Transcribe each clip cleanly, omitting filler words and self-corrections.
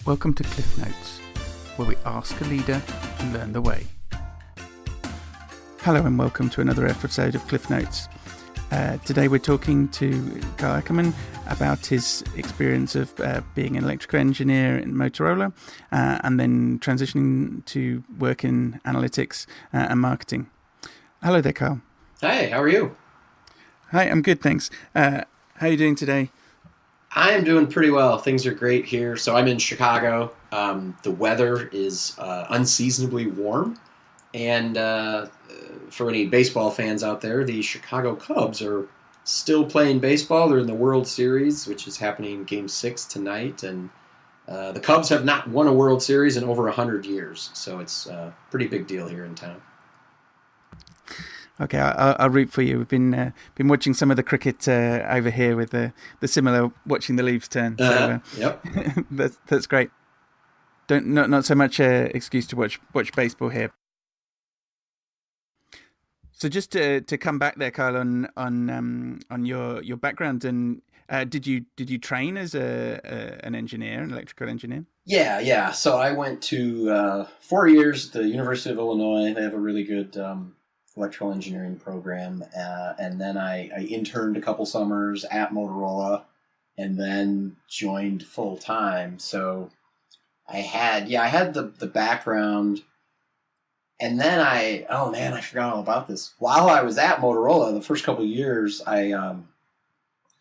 Welcome to Cliff Notes, where we ask a leader and learn the way. Hello and welcome to another episode of Cliff Notes. Today we're talking to Kyle Akerman about his experience of being an electrical engineer in Motorola and then transitioning to work in analytics and marketing. Hello there, Kyle. Hi, how are you? Hi, I'm good, thanks. How are you doing today? I am doing pretty well. Things are great here. So I'm in Chicago. The weather is unseasonably warm. And for any baseball fans out there, the Chicago Cubs are still playing baseball. They're in the World Series, which is happening Game 6 tonight. And the Cubs have not won a World Series in over 100 years. So it's a pretty big deal here in town. Okay, I'll root for you. We've been watching some of the cricket over here with the similar watching the leaves turn. So, Yep, that's great. Not so much excuse to watch baseball here. So just to come back there, Kyle, on your background, and did you train as an engineer, an electrical engineer? Yeah. So I went to 4 years at the University of Illinois. They have a really good electrical engineering program, and then I interned a couple summers at Motorola, and then joined full time. So I had the background, and then I forgot all about this. While I was at Motorola, the first couple of years, I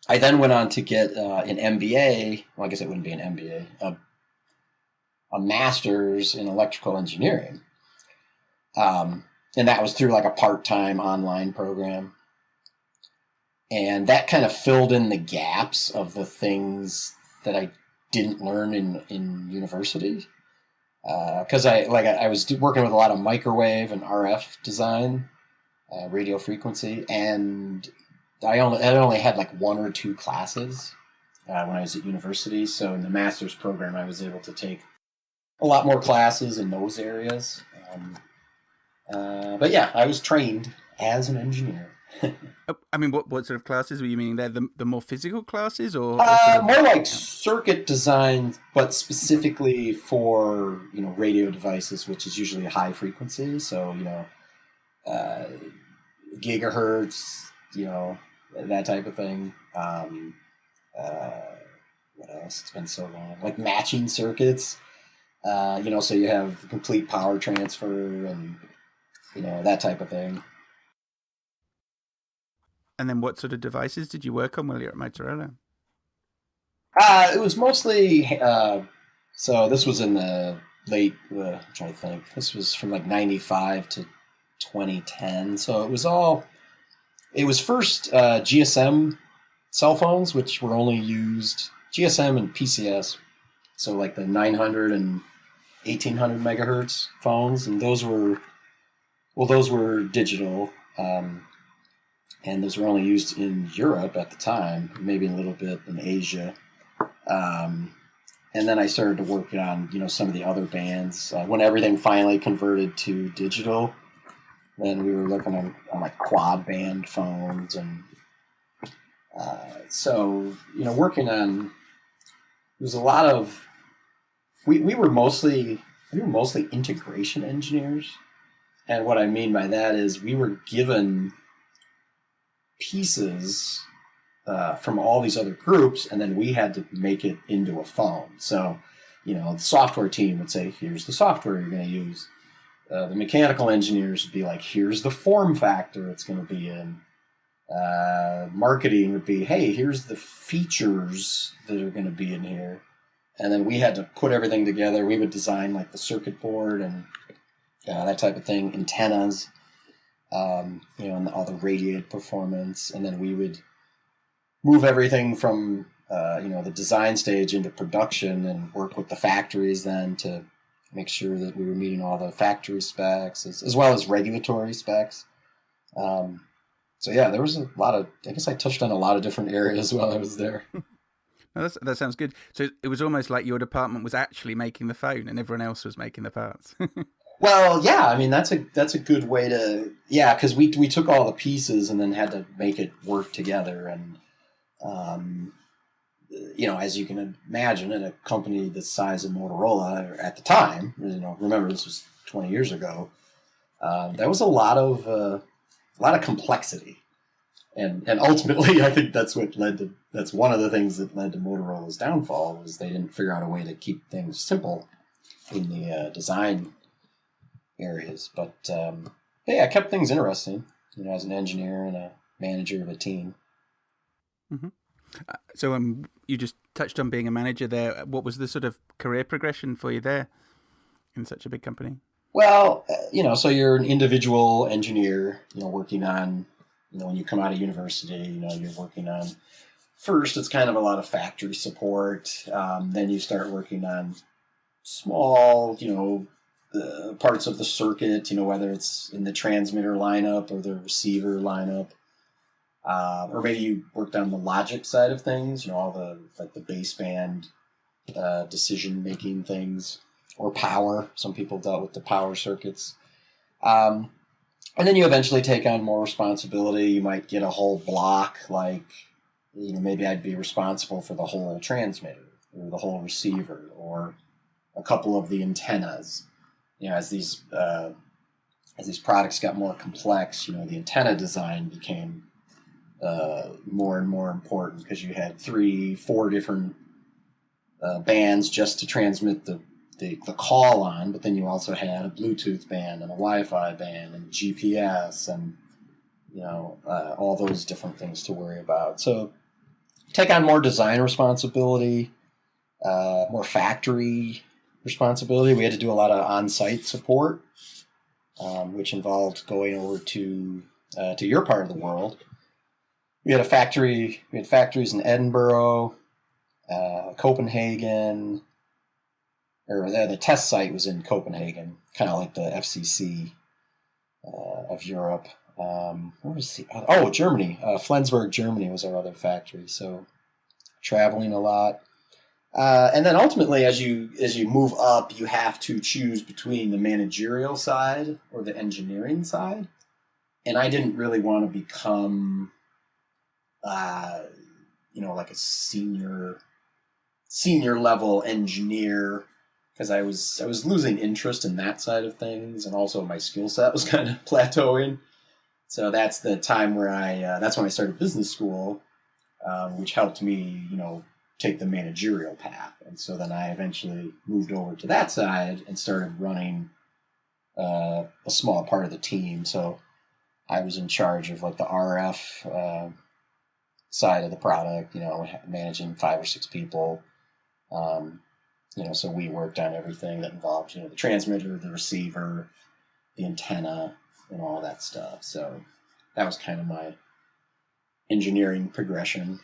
then went on to get an MBA. Well, I guess it wouldn't be an MBA, a master's in electrical engineering. And that was through like a part-time online program. And that kind of filled in the gaps of the things that I didn't learn in university. Because I was working with a lot of microwave and RF design, radio frequency, and I only had like one or two classes when I was at university. So in the master's program, I was able to take a lot more classes in those areas. But yeah, I was trained as an engineer. I mean, what sort of classes were you meaning there? The more physical classes, or more like circuit design, but specifically for radio devices, which is usually high frequency. So gigahertz, that type of thing. What else? It's been so long. Like matching circuits. So you have complete power transfer and that type of thing. And then what sort of devices did you work on while you were at Motorola? It was mostly, so this was in the late, I'm trying to think, this was from like 95 to 2010. So it was first GSM cell phones, which were only used, GSM and PCS. So like the 900 and 1800 megahertz phones, and those were digital, and those were only used in Europe at the time, maybe a little bit in Asia. And then I started to work on, some of the other bands. When everything finally converted to digital, then we were looking on like quad band phones, and so working on. There was a lot of. We were mostly integration engineers. And what I mean by that is we were given pieces from all these other groups, and then we had to make it into a phone. So, the software team would say, here's the software you're going to use. The mechanical engineers would be like, here's the form factor it's going to be in. Marketing would be, hey, here's the features that are going to be in here. And then we had to put everything together. We would design like the circuit board and that type of thing, antennas, and all the radiated performance. And then we would move everything from, the design stage into production and work with the factories then to make sure that we were meeting all the factory specs as well as regulatory specs. So yeah, there was a lot of, I guess I touched on a lot of different areas while I was there. No, that sounds good. So it was almost like your department was actually making the phone and everyone else was making the parts. Well, yeah, I mean, that's a good way to, because we took all the pieces and then had to make it work together. And as you can imagine, in a company the size of Motorola at the time, remember this was 20 years ago, there was a lot of complexity, and ultimately, I think that's one of the things that led to Motorola's downfall was they didn't figure out a way to keep things simple in the design areas. But yeah, I kept things interesting, as an engineer and a manager of a team. Mm-hmm. So you just touched on being a manager there. What was the sort of career progression for you there in such a big company? Well, so you're an individual engineer, working on, when you come out of university, you're working on, first it's kind of a lot of factory support. Then you start working on small, parts of the circuit, whether it's in the transmitter lineup or the receiver lineup. Or maybe you worked on the logic side of things, all the baseband decision-making things, or power. Some people dealt with the power circuits. And then you eventually take on more responsibility. You might get a whole block, like, maybe I'd be responsible for the whole transmitter or the whole receiver or a couple of the antennas. As these products got more complex, the antenna design became more and more important because you had 3-4 different bands just to transmit the call on, but then you also had a Bluetooth band and a Wi-Fi band and GPS and all those different things to worry about. So take on more design responsibility, more factory responsibility. We had to do a lot of on-site support, which involved going over to your part of the world. We had factories in Edinburgh, Copenhagen, or the test site was in Copenhagen, kind of like the FCC of Europe. Where was he? Oh, Germany. Flensburg, Germany was our other factory. So traveling a lot. And then ultimately, as you move up, you have to choose between the managerial side or the engineering side. And I didn't really want to become, like a senior level engineer, because I was losing interest in that side of things, and also my skill set was kind of plateauing. So that's the time where that's when I started business school, which helped me, take the managerial path. And so then I eventually moved over to that side and started running a small part of the team. So I was in charge of like the RF side of the product, managing 5 or 6 people. So we worked on everything that involved, the transmitter, the receiver, the antenna, and all that stuff. So that was kind of my engineering progression.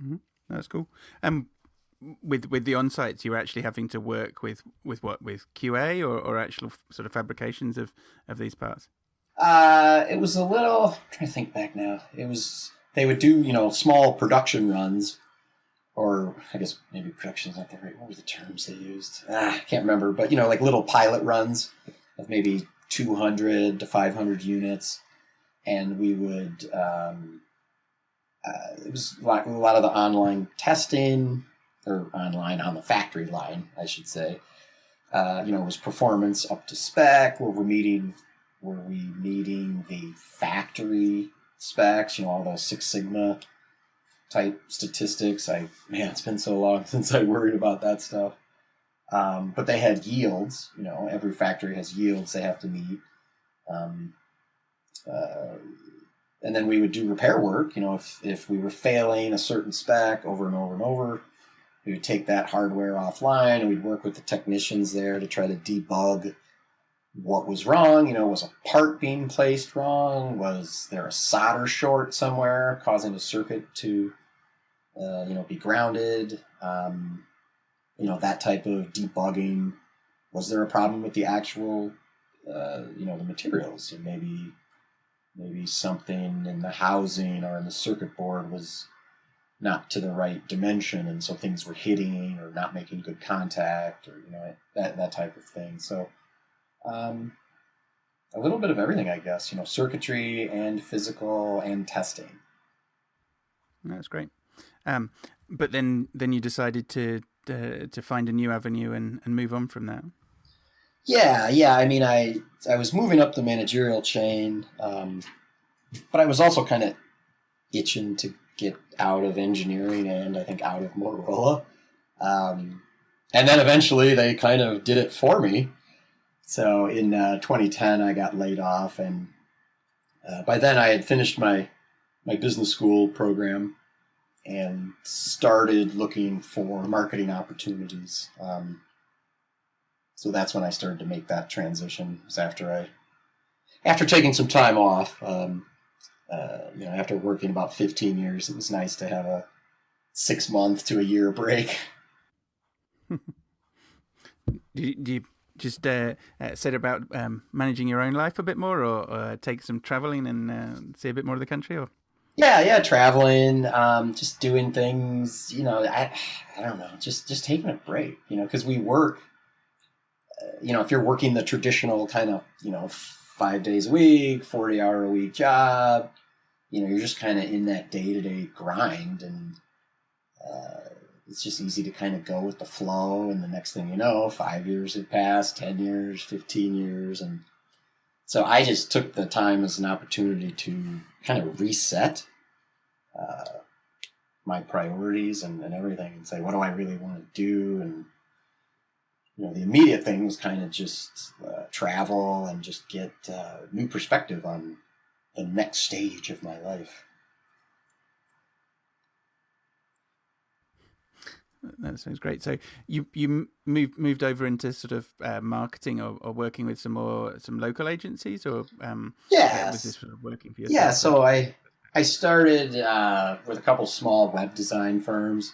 Mm-hmm. That's cool. With the on-sites, you're actually having to work with QA or actual sort of fabrications of these parts? It was a little, I'm trying to think back now. They would do, small production runs, or I guess maybe production is not the right, what were the terms they used? I can't remember, but, like little pilot runs of maybe 200 to 500 units. And we would, it was a lot of the online testing, or online on the factory line, I should say. It was performance up to spec. Were we meeting the factory specs? All those Six Sigma type statistics. It's been so long since I worried about that stuff. But they had yields. Every factory has yields they have to meet. And then we would do repair work. If we were failing a certain spec over and over and over, we would take that hardware offline and we'd work with the technicians there to try to debug what was wrong. Was a part being placed wrong? Was there a solder short somewhere causing a circuit to, be grounded? That type of debugging. Was there a problem with the actual, the materials? And maybe something in the housing or in the circuit board was not to the right dimension, and so things were hitting or not making good contact, or that type of thing. So a little bit of everything, I guess. Circuitry and physical and testing. That's great. But then you decided to find a new avenue and move on from that. Yeah. I mean, I was moving up the managerial chain, but I was also kind of itching to get out of engineering and I think out of Motorola. And then eventually they kind of did it for me. So in 2010, I got laid off, and by then I had finished my business school program and started looking for marketing opportunities. So that's when I started to make that transition. It was after taking some time off. After working about 15 years, it was nice to have a 6 month to a year break. Do you just set about managing your own life a bit more, or take some traveling and see a bit more of the country? Or Yeah, traveling, just doing things. I don't know, just taking a break. Because we work. If you're working the traditional kind of 5 days a week, 40-hour a week job, you're just kind of in that day-to-day grind, and it's just easy to kind of go with the flow, and the next thing you know, 5 years have passed, 10 years, 15 years, and so I just took the time as an opportunity to kind of reset my priorities and everything, and say, what do I really want to do? And the immediate thing was kind of just travel and just get new perspective on the next stage of my life. That sounds great. So you moved over into sort of marketing or working with some local agencies, or was this sort of working for yourself? Yeah, so I started with a couple small web design firms.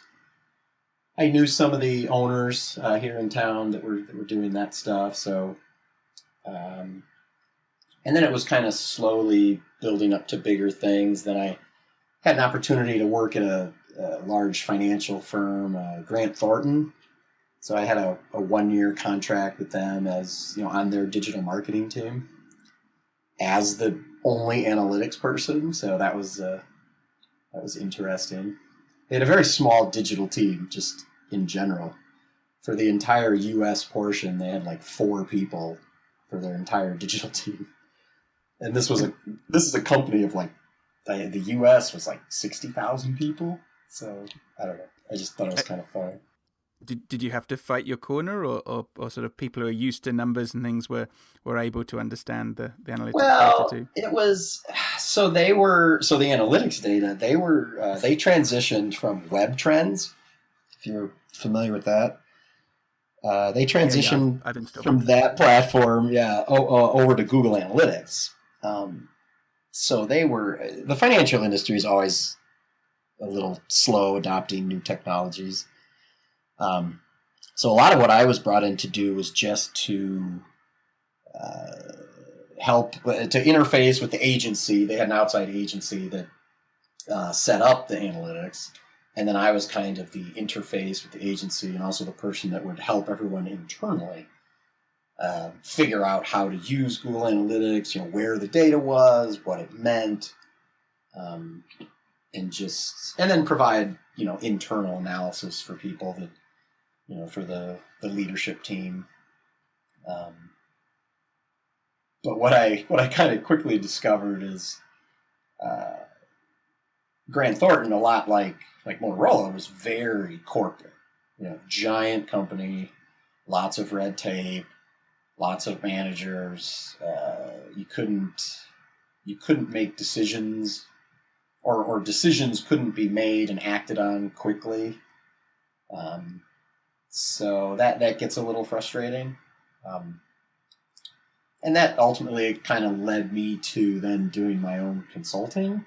I knew some of the owners here in town that were doing that stuff. So, and then it was kind of slowly building up to bigger things. Then I had an opportunity to work at a large financial firm, Grant Thornton. So I had a 1-year contract with them as on their digital marketing team as the only analytics person. So that was interesting. They had a very small digital team, just in general. For the entire U.S. portion, they had like 4 people for their entire digital team. And this is a company of like, the U.S. was like 60,000 people. So I don't know. I just thought it was kind of fun. Did you have to fight your corner, or sort of people who are used to numbers and things were able to understand the analytics data too? It was so the analytics data, they transitioned from Web Trends, if you're familiar with that. They transitioned I've from that platform, over to Google Analytics. So the financial industry is always a little slow adopting new technologies. So a lot of what I was brought in to do was just to help to interface with the agency. They had an outside agency that set up the analytics, and then I was kind of the interface with the agency and also the person that would help everyone internally figure out how to use Google Analytics, where the data was, what it meant, and then provide internal analysis for people that for the leadership team. But what I kind of quickly discovered is Grant Thornton, a lot like Motorola, was very corporate. Giant company, lots of red tape, lots of managers. You couldn't make decisions, or decisions couldn't be made and acted on quickly. So that gets a little frustrating. And that ultimately kind of led me to then doing my own consulting,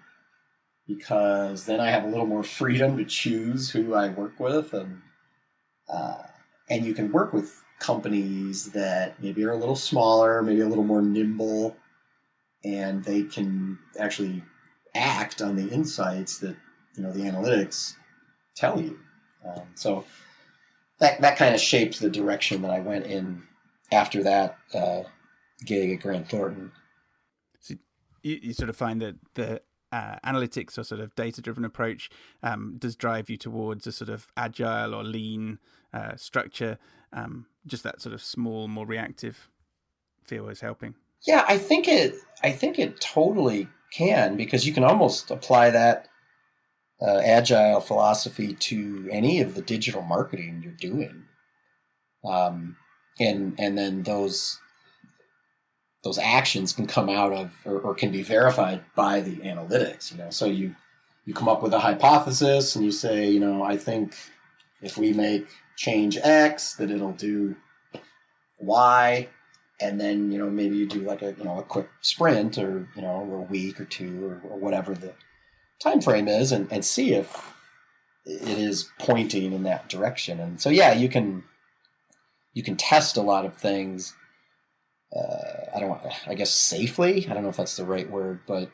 because then I have a little more freedom to choose who I work with, and you can work with companies that maybe are a little smaller, maybe a little more nimble, and they can actually act on the insights that the analytics tell you. So that kind of shaped the direction that I went in after that gig at Grant Thornton. So you sort of find that analytics or sort of data-driven approach does drive you towards a sort of agile or lean structure. Just that sort of small, more reactive feel is helping. Yeah, I think it totally can, because you can almost apply that agile philosophy to any of the digital marketing you're doing, and then those actions can come out of or can be verified by the analytics. So you come up with a hypothesis and you say, I think if we make change X, that it'll do Y. And then, maybe you do like a quick sprint, or, a week or two, or whatever the time frame is, and see if it is pointing in that direction. And so, yeah, you can test a lot of things. I guess safely. I don't know if that's the right word, but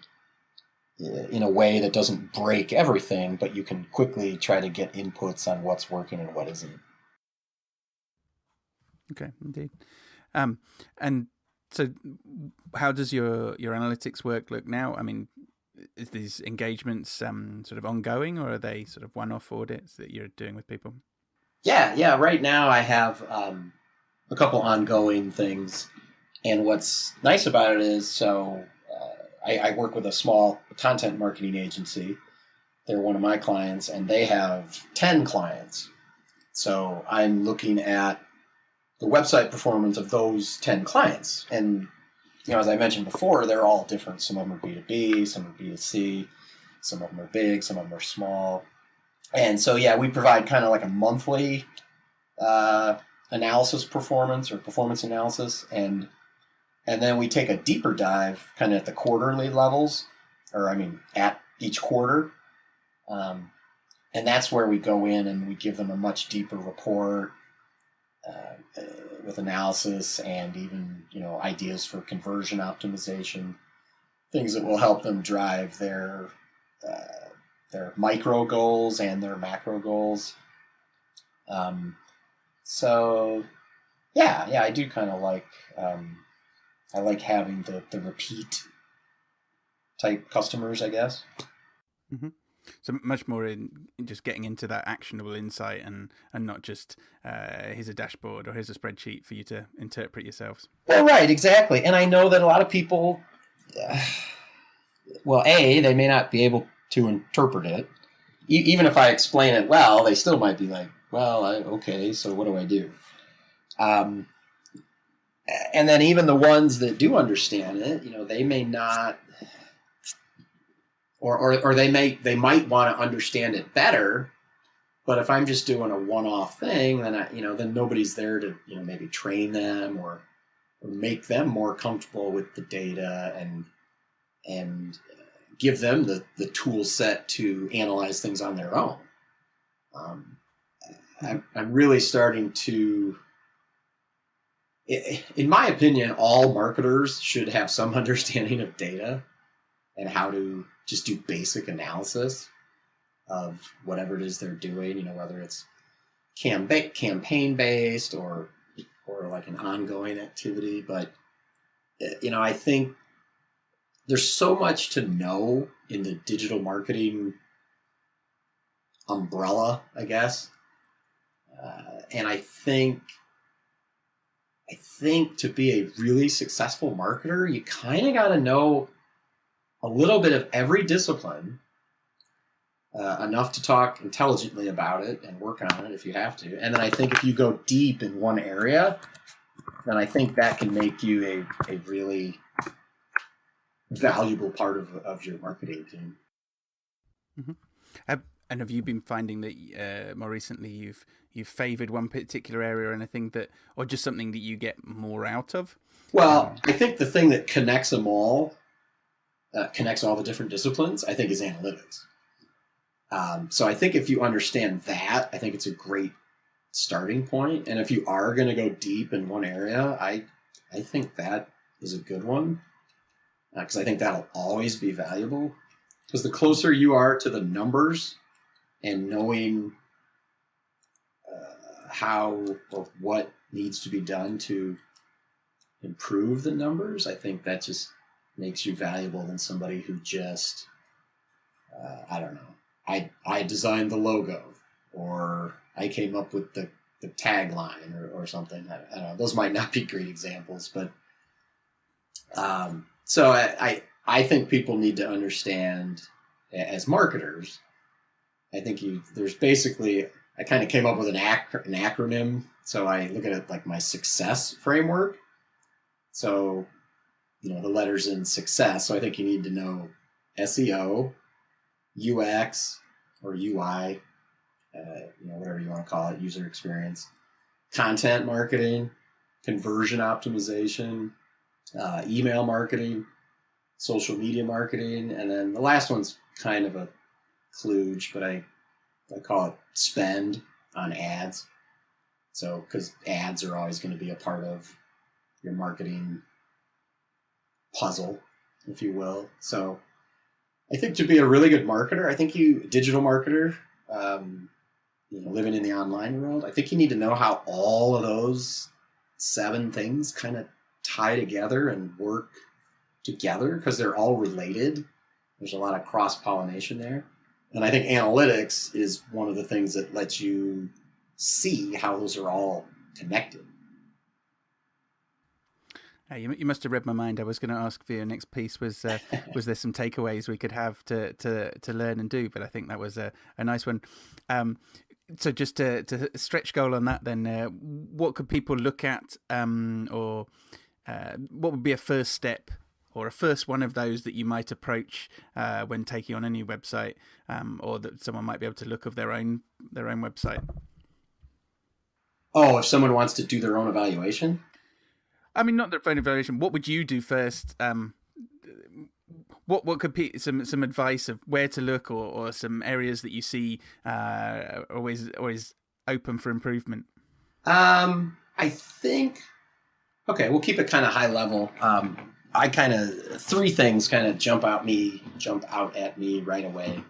in a way that doesn't break everything, but you can quickly try to get inputs on what's working and what isn't. Okay, indeed. And so how does your analytics work look now? I mean, is these engagements sort of ongoing, or are they sort of one-off audits that you're doing with people? Yeah. Right now I have a couple ongoing things. And what's nice about it is, I work with a small content marketing agency. They're one of my clients, and they have 10 clients. So I'm looking at the website performance of those 10 clients. And, as I mentioned before, they're all different. Some of them are B2B, some are B2C, some of them are big, some of them are small. And so, yeah, we provide kind of like a monthly analysis performance analysis. And then we take a deeper dive kind of at the quarterly levels, at each quarter. And that's where we go in and we give them a much deeper report, with analysis and even, ideas for conversion optimization, things that will help them drive their micro goals and their macro goals. So yeah, I do kind of like, I like having the repeat type customers, I guess. Mm-hmm. So much more in just getting into that actionable insight, and not just here's a dashboard or here's a spreadsheet for you to interpret yourselves. Well, right, exactly. And I know that a lot of people, they may not be able to interpret it. Even if I explain it well, they still might be like, okay, so what do I do? And then even the ones that do understand it, they may not, or they might want to understand it better. But if I'm just doing a one-off thing, then then nobody's there to maybe train them or make them more comfortable with the data and give them the tool set to analyze things on their own. I'm really starting to, in my opinion, all marketers should have some understanding of data and how to just do basic analysis of whatever it is they're doing, whether it's campaign based or like an ongoing activity. But I think there's so much to know in the digital marketing umbrella, I guess. And I think to be a really successful marketer, you kind of got to know a little bit of every discipline, enough to talk intelligently about it and work on it if you have to. And then I think if you go deep in one area, then I think that can make you a really valuable part of your marketing team. Mm-hmm. And have you been finding that more recently you've favored one particular area or anything or just something that you get more out of? Well, I think the thing that connects them all, connects all the different disciplines, I think is analytics. So I think if you understand that, I think it's a great starting point. And if you are going to go deep in one area, I think that is a good one, because I think that'll always be valuable. Because the closer you are to the numbers and knowing how or what needs to be done to improve the numbers, I think that just makes you valuable than somebody who just I don't know. I designed the logo, or I came up with the tagline, or something. I don't know. Those might not be great examples, but so I think people need to understand, as marketers. I think there's basically, I kind of came up with an acronym. So I look at it like my success framework. So, the letters in success. So I think you need to know SEO, UX or UI, whatever you want to call it, user experience, content marketing, conversion optimization, email marketing, social media marketing, and then the last one's kind of a kludge, but I call it spend on ads. So, because ads are always going to be a part of your marketing puzzle, if you will. So, I think to be a really good marketer, digital marketer, living in the online world, I think you need to know how all of those 7 things kind of tie together and work together, because they're all related. There's a lot of cross-pollination there. And I think analytics is one of the things that lets you see how those are all connected. You must have read my mind. I was going to ask for your next piece was there some takeaways we could have to learn and do, but I think that was a nice one. So just to stretch goal on that, then what could people look at, or what would be a first step or a first one of those that you might approach when taking on a new website, or that someone might be able to look of their own website? Oh, if someone wants to do their own evaluation? I mean, not their own evaluation. What would you do first? What could be some advice of where to look, or some areas that you see always open for improvement? I think, okay, we'll keep it kind of high level. I kind of, 3 things kind of jump out at me right away.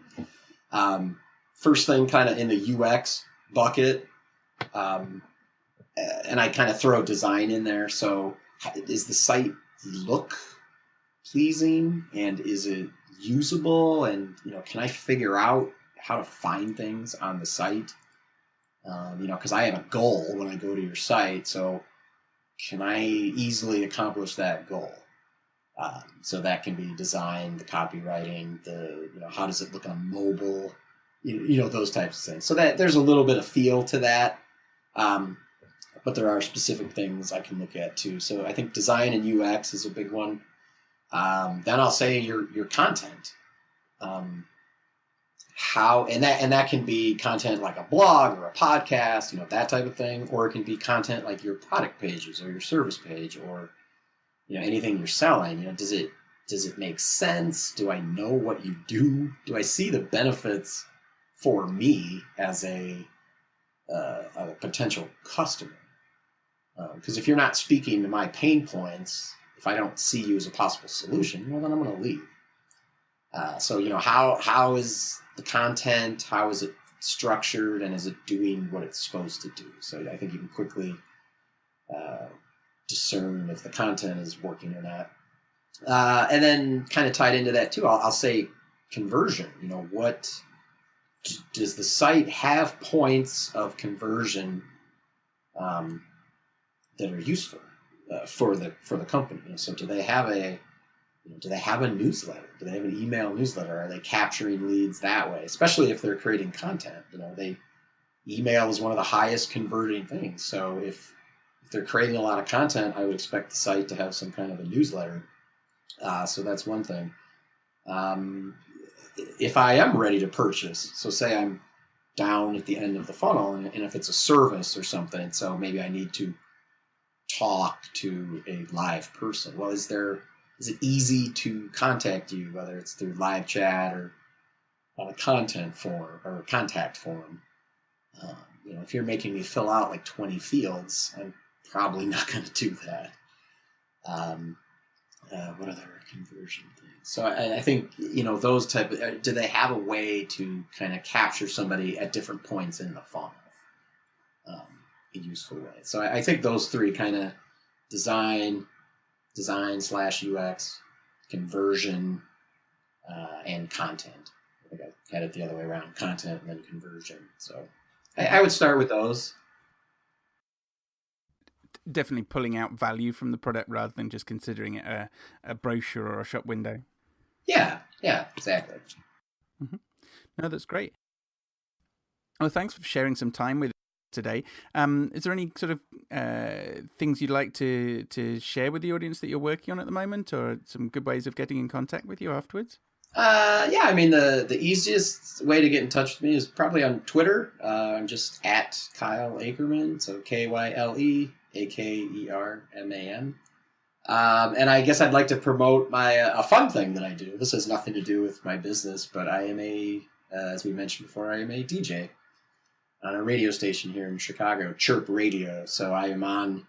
First thing, kind of in the UX bucket, and I kind of throw design in there. So, is the site look pleasing, and is it usable, and can I figure out how to find things on the site? Because I have a goal when I go to your site, so can I easily accomplish that goal? So that can be design, the copywriting, how does it look on mobile, those types of things. So that there's a little bit of feel to that, but there are specific things I can look at too. So I think design and UX is a big one. Then I'll say your content. That can be content like a blog or a podcast, that type of thing, or it can be content like your product pages or your service page, or anything you're selling. Does it make sense? Do I know what you do? Do I see the benefits for me as a potential customer? Because if you're not speaking to my pain points, if I don't see you as a possible solution, well, then I'm going to leave. So how is the content? How is it structured? And is it doing what it's supposed to do? So I think you can quickly discern if the content is working or not. And then kind of tied into that too, I'll say conversion. What does the site have points of conversion that are useful for the company? So do they have a newsletter? Do they have an email newsletter? Are they capturing leads that way? Especially if they're creating content. Email is one of the highest converting things. So if they're creating a lot of content, I would expect the site to have some kind of a newsletter. So that's one thing. If I am ready to purchase, so say I'm down at the end of the funnel, and if it's a service or something, so maybe I need to talk to a live person. Well, is it easy to contact you, whether it's through live chat or on a content form or a contact form? If you're making me fill out like 20 fields, I'm probably not going to do that. What other conversion things? So I think, those type of, do they have a way to kind of capture somebody at different points in the funnel? A useful way. So I think those 3 kind of design/UX, conversion, and content. I think I had it the other way around, content and then conversion. So I would start with those. Definitely pulling out value from the product rather than just considering it a brochure or a shop window. Yeah, exactly. Mm-hmm. No, that's great. Well, thanks for sharing some time with us today. Is there any sort of things you'd like to share with the audience that you're working on at the moment, or some good ways of getting in contact with you afterwards? Yeah, I mean, the easiest way to get in touch with me is probably on Twitter. I'm just at Kyle Akerman, so KyleAkerman. And I guess I'd like to promote a fun thing that I do. This has nothing to do with my business, but I am as we mentioned before, I am a DJ on a radio station here in Chicago, CHIRP Radio. So I am on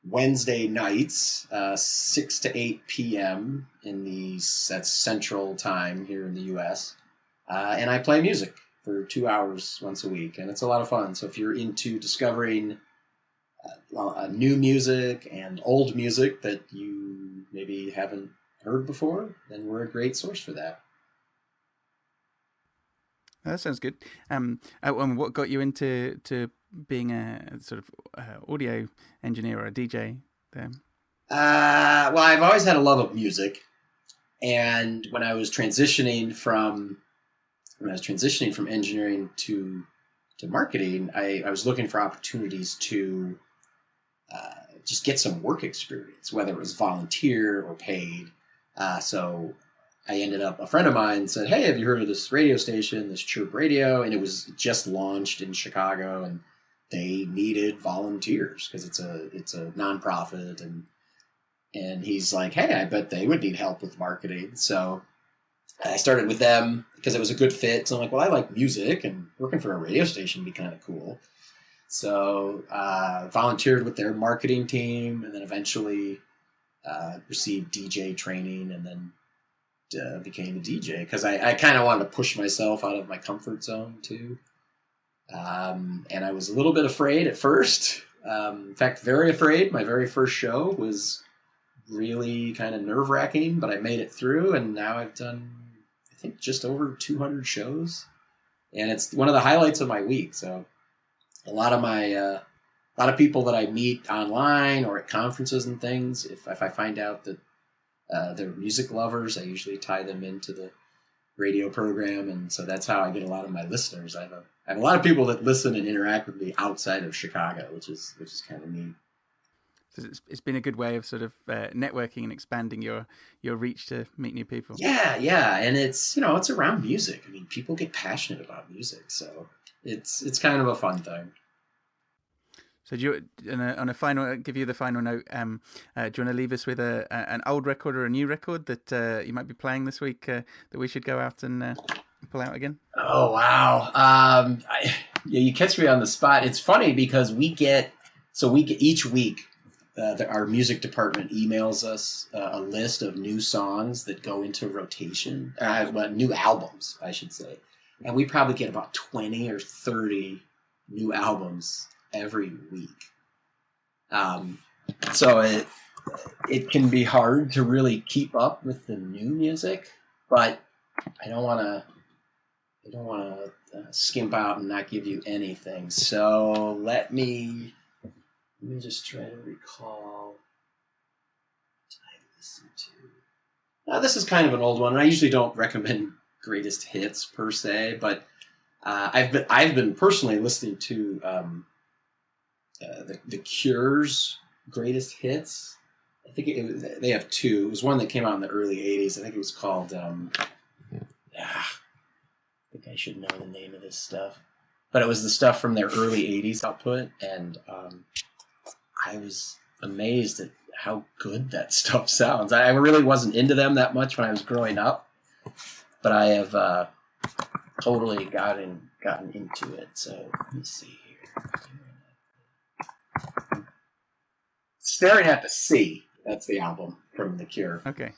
Wednesday nights, 6 to 8 p.m. That's Central Time here in the U.S. And I play music for 2 hours once a week, and it's a lot of fun. So if you're into discovering new music and old music that you maybe haven't heard before, then we're a great source for that. That sounds good. And what got you into being a sort of audio engineer or a DJ there? Well, I've always had a love of music, and when I was transitioning from engineering to marketing, I was looking for opportunities to just get some work experience, whether it was volunteer or paid. So I a friend of mine said, "Hey, have you heard of this radio station, this CHIRP Radio?" And it was just launched in Chicago, and they needed volunteers because it's a nonprofit, and he's like, "Hey, I bet they would need help with marketing." So I started with them because it was a good fit. So I'm like, "Well, I like music, and working for a radio station would be kind of cool." So volunteered with their marketing team, and then eventually received DJ training, and then became a DJ because I kind of wanted to push myself out of my comfort zone too. And I was a little bit afraid at first. In fact, very afraid. My very first show was really kind of nerve-wracking, but I made it through, and now I've done, I think, just over 200 shows, and it's one of the highlights of my week. So a lot of people that I meet online or at conferences and things, if I find out that they're music lovers, I usually tie them into the radio program, and so that's how I get a lot of my listeners. I have a lot of people that listen and interact with me outside of Chicago, which is kind of neat. So it's been a good way of sort of networking and expanding your reach to meet new people. Yeah, and it's it's around music. I mean, people get passionate about music, so it's kind of a fun thing. So do you, on a final, give you the final note, do you want to leave us with an old record or a new record that you might be playing this week that we should go out and pull out again? Oh, wow. You catch me on the spot. It's funny because we get each week, our music department emails us a list of new songs that go into rotation, new albums, I should say. And we probably get about 20 or 30 new albums every week. So it can be hard to really keep up with the new music, but I don't want to skimp out and not give you anything. So let me just try to recall what I listened to. Now, this is kind of an old one, and I usually don't recommend greatest hits per se, but I've been personally listening to the Cure's greatest hits. I think they have two. It was one that came out in the early 80s. I think it was called I think I should know the name of this stuff, but it was the stuff from their early 80s output, and I was amazed at how good that stuff sounds. I really wasn't into them that much when I was growing up, but I have totally gotten into it. So let me see here. Staring at the Sea. That's the album from The Cure. Okay.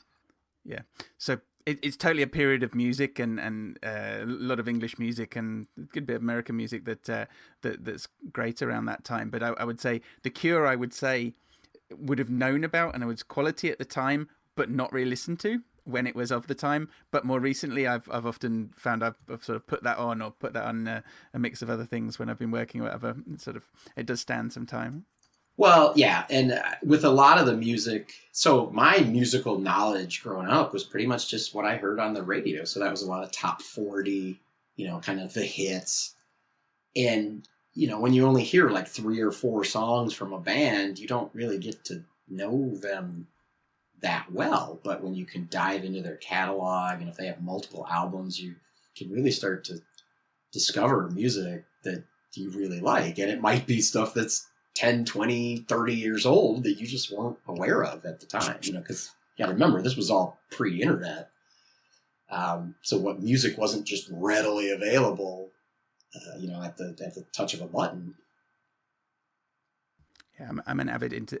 Yeah. So it's totally a period of music and a lot of English music and a good bit of American music that's great around that time. But I would say The Cure, would have known about, and it was quality at the time, but not really listened to. when it was of the time. But more recently, I've often found I've sort of put that on a mix of other things when I've been working or whatever. It does stand some time. Well, yeah, and with a lot of the music, so my musical knowledge growing up was pretty much just what I heard on the radio. So that was a lot of top 40, kind of the hits. And, when you only hear like 3 or 4 songs from a band, you don't really get to know them that well. But when you can dive into their catalog, and if they have multiple albums, you can really start to discover music that you really like. And it might be stuff that's 10, 20, 30 years old that you just weren't aware of at the time, because you got to remember, this was all pre-internet. So what music wasn't just readily available, at the touch of a button. Yeah, I'm an avid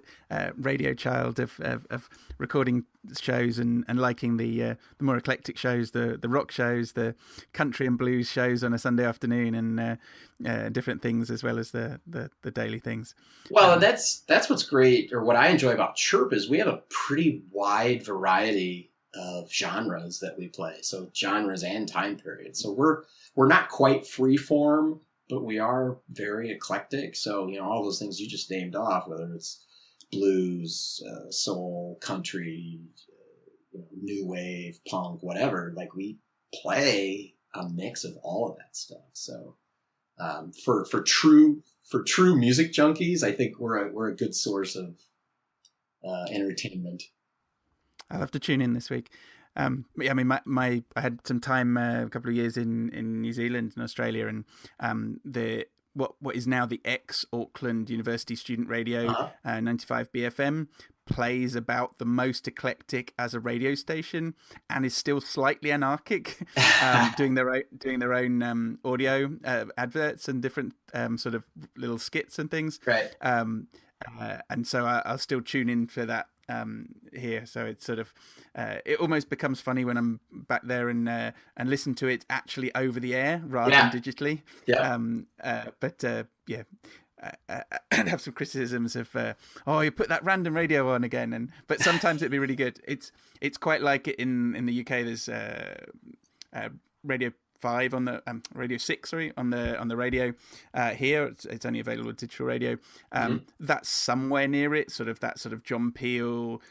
radio child of recording shows and liking the more eclectic shows, the rock shows, the country and blues shows on a Sunday afternoon, and different things as well as the daily things. Well, that's what's great, or what I enjoy about CHIRP is we have a pretty wide variety of genres that we play. So genres and time periods. So we're not quite free form, but we are very eclectic. So, all those things you just named off, whether it's blues, soul, country, new wave, punk, whatever, like we play a mix of all of that stuff. So, for true music junkies, I think we're a good source of entertainment. I'll have to tune in this week. I mean, I had some time a couple of years in New Zealand and Australia, and what is now the ex-Auckland University Student Radio, 95 BFM, plays about the most eclectic as a radio station, and is still slightly anarchic, doing their own audio adverts and different sort of little skits and things. Right. And so I'll still tune in for that here. So it's sort of it almost becomes funny when I'm back there and listen to it actually over the air rather than digitally. Yeah. I'd have some criticisms of you put that random radio on again, but sometimes it'd be really good. It's quite like it in the UK. There's Radio 5 on the Radio 6, on the radio. Here it's only available with digital radio. That's somewhere near it, that sort of John Peel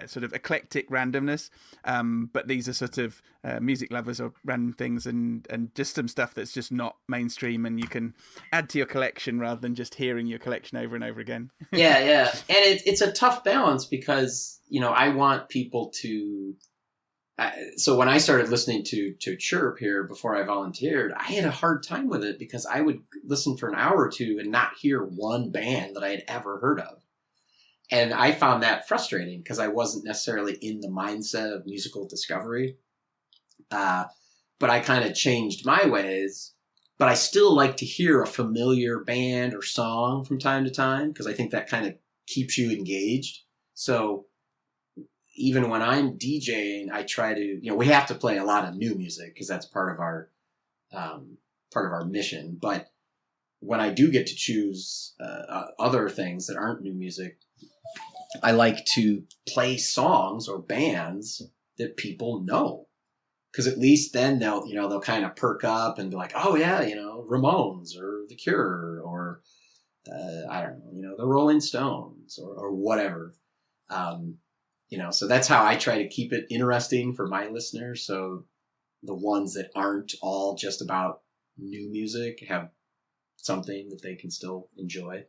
sort of eclectic randomness, but these are sort of music lovers or random things, and just some stuff that's just not mainstream, and you can add to your collection rather than just hearing your collection over and over again. yeah and it's a tough balance, because I want people to so when I started listening to CHIRP here before I volunteered, I had a hard time with it, because I would listen for an hour or two and not hear one band that I had ever heard of. And I found that frustrating, because I wasn't necessarily in the mindset of musical discovery. But I kind of changed my ways. But I still like to hear a familiar band or song from time to time, because I think that kind of keeps you engaged. So even when I'm DJing, I try to, we have to play a lot of new music, because that's part of our mission. But when I do get to choose other things that aren't new music, I like to play songs or bands that people know, because at least then they'll kind of perk up and be like, oh yeah, Ramones or The Cure or I don't know, the Rolling Stones or whatever. So that's how I try to keep it interesting for my listeners. So the ones that aren't all just about new music have something that they can still enjoy.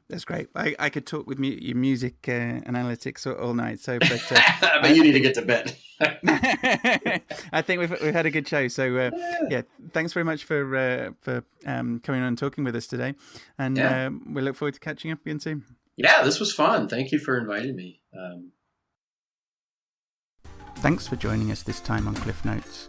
That's great. I could talk with your music analytics all night. So, but you need to get to bed. I think we've had a good show. So thanks very much for coming on and talking with us today, and we look forward to catching up again soon. Yeah, this was fun. Thank you for inviting me. Thanks for joining us this time on Cliff Notes.